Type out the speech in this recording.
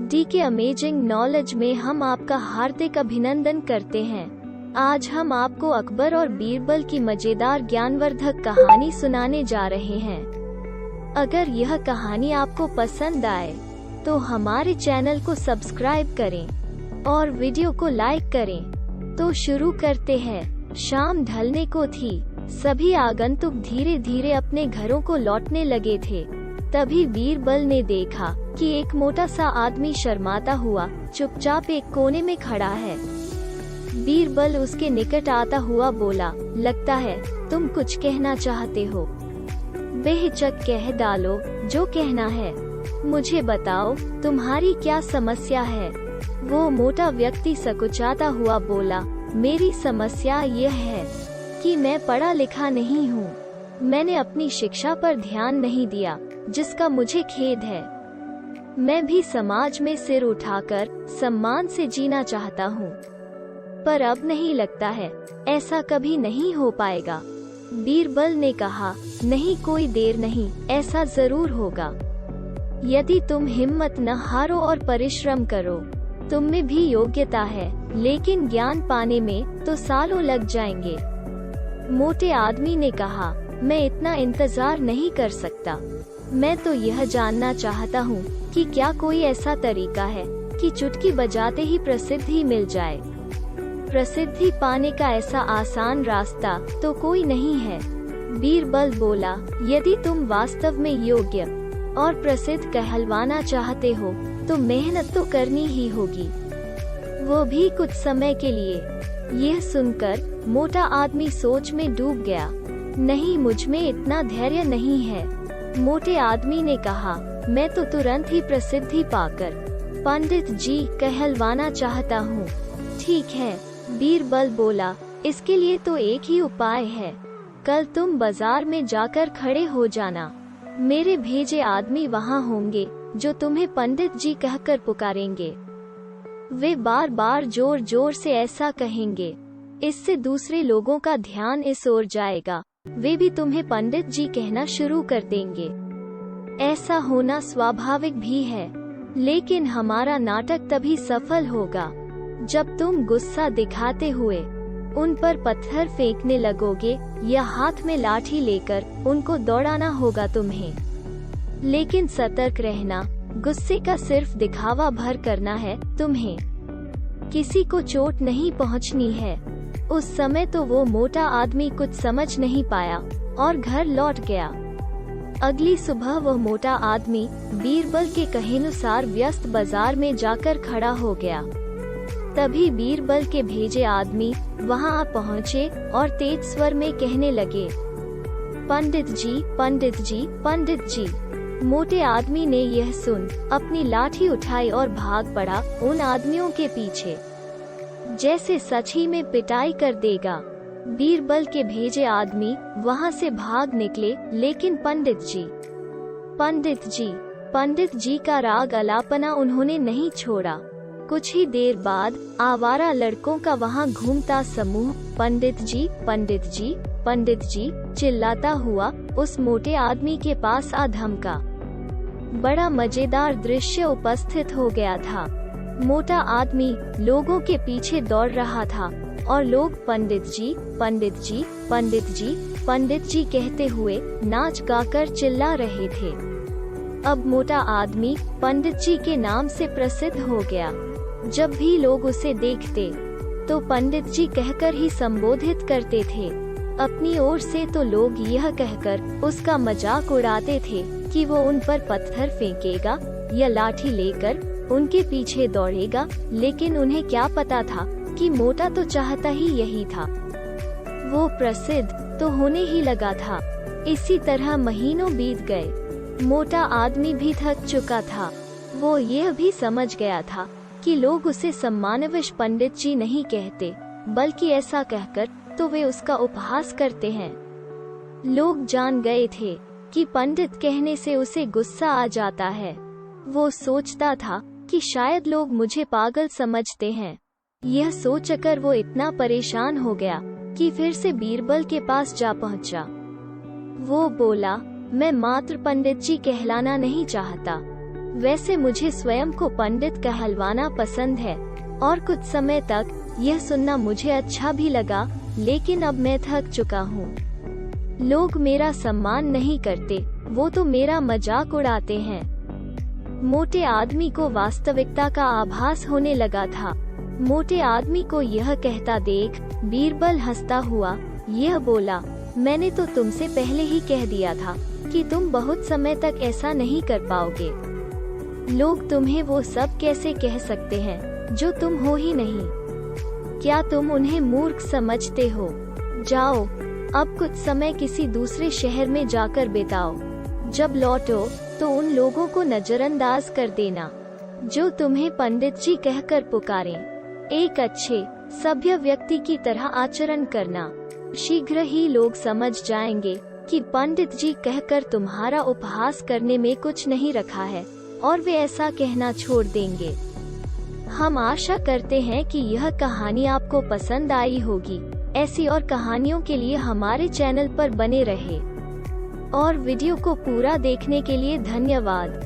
D के amazing knowledge में हम आपका हार्दिक अभिनंदन करते हैं। आज हम आपको अकबर और बीरबल की मजेदार ज्ञानवर्धक कहानी सुनाने जा रहे हैं। अगर यह कहानी आपको पसंद आए तो हमारे चैनल को सब्सक्राइब करें और वीडियो को लाइक करें। तो शुरू करते हैं। शाम ढलने को थी। सभी आगंतुक धीरे धीरे अपने घरों को लौटने लगे थे। तभी बीरबल ने देखा कि एक मोटा सा आदमी शर्माता हुआ चुपचाप एक कोने में खड़ा है। बीरबल उसके निकट आता हुआ बोला, लगता है तुम कुछ कहना चाहते हो। बेहिचक कह डालो जो कहना है। मुझे बताओ तुम्हारी क्या समस्या है। वो मोटा व्यक्ति सकुचाता हुआ बोला, मेरी समस्या यह है कि मैं पढ़ा लिखा नहीं हूँ। मैंने अपनी शिक्षा पर ध्यान नहीं दिया, जिसका मुझे खेद है। मैं भी समाज में सिर उठाकर सम्मान से जीना चाहता हूँ, पर अब नहीं लगता है ऐसा कभी नहीं हो पाएगा। बीरबल ने कहा, नहीं कोई देर नहीं, ऐसा जरूर होगा। यदि तुम हिम्मत न हारो और परिश्रम करो। तुम में भी योग्यता है, लेकिन ज्ञान पाने में तो सालों लग जाएंगे। मोटे आदमी ने कहा, मैं इतना इंतजार नहीं कर सकता। मैं तो यह जानना चाहता हूँ कि क्या कोई ऐसा तरीका है कि चुटकी बजाते ही प्रसिद्धि मिल जाए। प्रसिद्धि पाने का ऐसा आसान रास्ता तो कोई नहीं है। बीरबल बोला, यदि तुम वास्तव में योग्य और प्रसिद्ध कहलवाना चाहते हो तो मेहनत तो करनी ही होगी, वो भी कुछ समय के लिए। यह सुनकर मोटा आदमी सोच में डूब गया। नहीं, मुझ में इतना धैर्य नहीं है। मोटे आदमी ने कहा, मैं तो तुरंत ही प्रसिद्धि पाकर पंडित जी कहलवाना चाहता हूँ। ठीक है, बीरबल बोला, इसके लिए तो एक ही उपाय है। कल तुम बाजार में जाकर खड़े हो जाना। मेरे भेजे आदमी वहाँ होंगे जो तुम्हें पंडित जी कहकर पुकारेंगे। वे बार बार जोर जोर से ऐसा कहेंगे। इससे दूसरे लोगों का ध्यान इस ओर जाएगा। वे भी तुम्हें पंडित जी कहना शुरू कर देंगे। ऐसा होना स्वाभाविक भी है, लेकिन हमारा नाटक तभी सफल होगा जब तुम गुस्सा दिखाते हुए उन पर पत्थर फेंकने लगोगे या हाथ में लाठी लेकर उनको दौड़ाना होगा तुम्हें। लेकिन सतर्क रहना, गुस्से का सिर्फ दिखावा भर करना है तुम्हें। किसी को चोट नहीं पहुंचनी है। उस समय तो वो मोटा आदमी कुछ समझ नहीं पाया और घर लौट गया। अगली सुबह वह मोटा आदमी बीरबल के कहेनुसार व्यस्त बाजार में जाकर खड़ा हो गया। तभी बीरबल के भेजे आदमी वहां आ पहुँचे और तेज स्वर में कहने लगे, पंडित जी, पंडित जी, पंडित जी। मोटे आदमी ने यह सुन अपनी लाठी उठाई और भाग पड़ा उन आदमियों के पीछे, जैसे सच ही में पिटाई कर देगा। बीरबल के भेजे आदमी वहां से भाग निकले, लेकिन पंडित जी, पंडित जी, पंडित जी का राग अलापना उन्होंने नहीं छोड़ा। कुछ ही देर बाद आवारा लड़कों का वहां घूमता समूह पंडित जी, पंडित जी, पंडित जी चिल्लाता हुआ उस मोटे आदमी के पास आ धमका। बड़ा मजेदार दृश्य उपस्थित हो गया था। मोटा आदमी लोगों के पीछे दौड़ रहा था और लोग पंडित जी, पंडित जी, पंडित जी, पंडित जी कहते हुए नाच गाकर चिल्ला रहे थे। अब मोटा आदमी पंडित जी के नाम से प्रसिद्ध हो गया। जब भी लोग उसे देखते तो पंडित जी कहकर ही संबोधित करते थे। अपनी ओर से तो लोग यह कहकर उसका मजाक उड़ाते थे कि वो उन पर पत्थर फेंकेगा या लाठी लेकर उनके पीछे दौड़ेगा, लेकिन उन्हें क्या पता था कि मोटा तो चाहता ही यही था। वो प्रसिद्ध तो होने ही लगा था। इसी तरह महीनों बीत गए। मोटा आदमी भी थक चुका था। वो यह भी समझ गया था कि लोग उसे सम्मानवश पंडित जी नहीं कहते, बल्कि ऐसा कहकर तो वे उसका उपहास करते हैं। लोग जान गए थे कि पंडित कहने से उसे गुस्सा आ जाता है। वो सोचता था कि शायद लोग मुझे पागल समझते हैं। यह सोचकर वो इतना परेशान हो गया कि फिर से बीरबल के पास जा पहुंचा। वो बोला, मैं मात्र पंडित जी कहलाना नहीं चाहता, वैसे मुझे स्वयं को पंडित कहलवाना पसंद है और कुछ समय तक यह सुनना मुझे अच्छा भी लगा, लेकिन अब मैं थक चुका हूँ। लोग मेरा सम्मान नहीं करते, वो तो मेरा मजाक उड़ाते हैं। मोटे आदमी को वास्तविकता का आभास होने लगा था। मोटे आदमी को यह कहता देख बीरबल हंसता हुआ यह बोला, मैंने तो तुमसे पहले ही कह दिया था कि तुम बहुत समय तक ऐसा नहीं कर पाओगे। लोग तुम्हें वो सब कैसे कह सकते हैं जो तुम हो ही नहीं? क्या तुम उन्हें मूर्ख समझते हो? जाओ, अब कुछ समय किसी दूसरे शहर में जाकर बिताओ। जब लौटो तो उन लोगों को नजरअंदाज कर देना जो तुम्हें पंडित जी कहकर पुकारें। एक अच्छे सभ्य व्यक्ति की तरह आचरण करना। शीघ्र ही लोग समझ जाएंगे कि पंडित जी कहकर तुम्हारा उपहास करने में कुछ नहीं रखा है और वे ऐसा कहना छोड़ देंगे। हम आशा करते हैं कि यह कहानी आपको पसंद आई होगी। ऐसी और कहानियों के लिए हमारे चैनल पर बने रहे और वीडियो को पूरा देखने के लिए धन्यवाद।